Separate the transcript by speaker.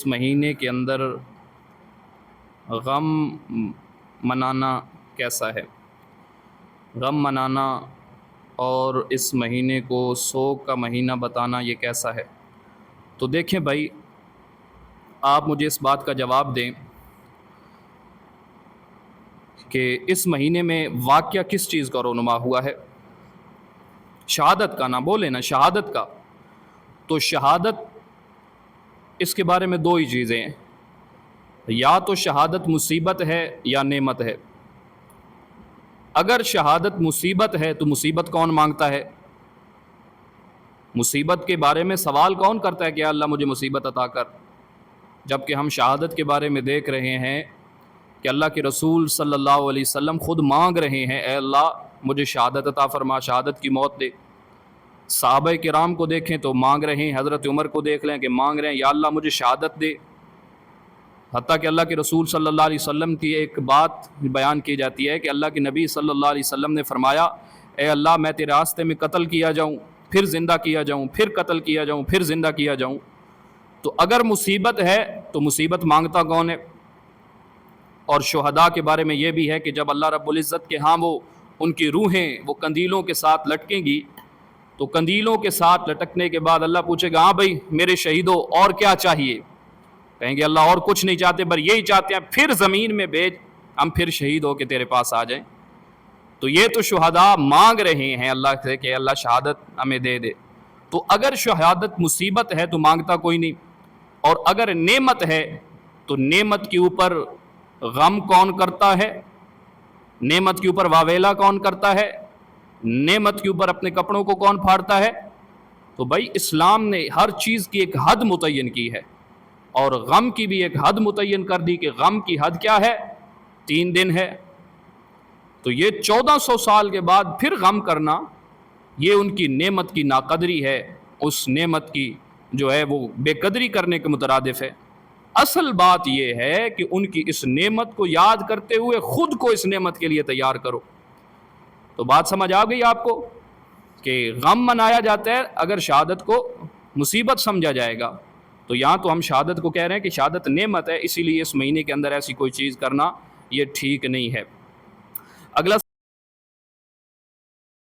Speaker 1: اس مہینے کے اندر غم منانا کیسا ہے؟ غم منانا اور اس مہینے کو سوگ کا مہینہ بتانا یہ کیسا ہے؟ تو دیکھیں بھائی، آپ مجھے اس بات کا جواب دیں کہ اس مہینے میں واقعہ کس چیز کا رونما ہوا ہے؟ شہادت کا، نہ بولے نا، شہادت کا۔ تو شہادت، اس کے بارے میں دو ہی چیزیں ہیں، یا تو شہادت مصیبت ہے یا نعمت ہے۔ اگر شہادت مصیبت ہے تو مصیبت کون مانگتا ہے؟ مصیبت کے بارے میں سوال کون کرتا ہے کہ اللہ مجھے مصیبت عطا کر؟ جبکہ ہم شہادت کے بارے میں دیکھ رہے ہیں کہ اللہ کے رسول صلی اللہ علیہ وسلم خود مانگ رہے ہیں، اے اللہ مجھے شہادت عطا فرما، شہادت کی موت دے۔ صحابہ کرام کو دیکھیں تو مانگ رہے ہیں، حضرت عمر کو دیکھ لیں کہ مانگ رہے ہیں یا اللہ مجھے شہادت دے۔ حتیٰ کہ اللہ کے رسول صلی اللہ علیہ وسلم کی ایک بات بیان کی جاتی ہے کہ اللہ کے نبی صلی اللہ علیہ وسلم نے فرمایا، اے اللہ میں تیرے راستے میں قتل کیا جاؤں، پھر زندہ کیا جاؤں، پھر قتل کیا جاؤں، پھر زندہ کیا جاؤں۔ تو اگر مصیبت ہے تو مصیبت مانگتا کون ہے؟ اور شہداء کے بارے میں یہ بھی ہے کہ جب اللہ رب العزت کے ہاں وہ ان کی روحیں وہ قندیلوں کے ساتھ لٹکیں گی، تو قندیلوں کے ساتھ لٹکنے کے بعد اللہ پوچھے گا، ہاں بھائی میرے شہیدوں اور کیا چاہیے؟ کہیں گے اللہ اور کچھ نہیں چاہتے، پر یہی چاہتے ہیں پھر زمین میں بھیج، ہم پھر شہید ہو کے تیرے پاس آ جائیں۔ تو یہ تو شہداء مانگ رہے ہیں اللہ سے کہ اللہ شہادت ہمیں دے دے۔ تو اگر شہادت مصیبت ہے تو مانگتا کوئی نہیں، اور اگر نعمت ہے تو نعمت کے اوپر غم کون کرتا ہے؟ نعمت کے اوپر واویلا کون کرتا ہے؟ نعمت کے اوپر اپنے کپڑوں کو کون پھاڑتا ہے؟ تو بھائی اسلام نے ہر چیز کی ایک حد متعین کی ہے، اور غم کی بھی ایک حد متعین کر دی کہ غم کی حد کیا ہے؟ 3 دن ہے۔ تو یہ 1400 سال کے بعد پھر غم کرنا، یہ ان کی نعمت کی ناقدری ہے، اس نعمت کی جو ہے وہ بے قدری کرنے کے مترادف ہے۔ اصل بات یہ ہے کہ ان کی اس نعمت کو یاد کرتے ہوئے خود کو اس نعمت کے لیے تیار کرو۔ تو بات سمجھ آ گئی آپ کو کہ غم منایا جاتا ہے اگر شہادت کو مصیبت سمجھا جائے گا۔ تو یہاں تو ہم شہادت کو کہہ رہے ہیں کہ شہادت نعمت ہے، اسی لیے اس مہینے کے اندر ایسی کوئی چیز کرنا یہ ٹھیک نہیں ہے۔ اگلا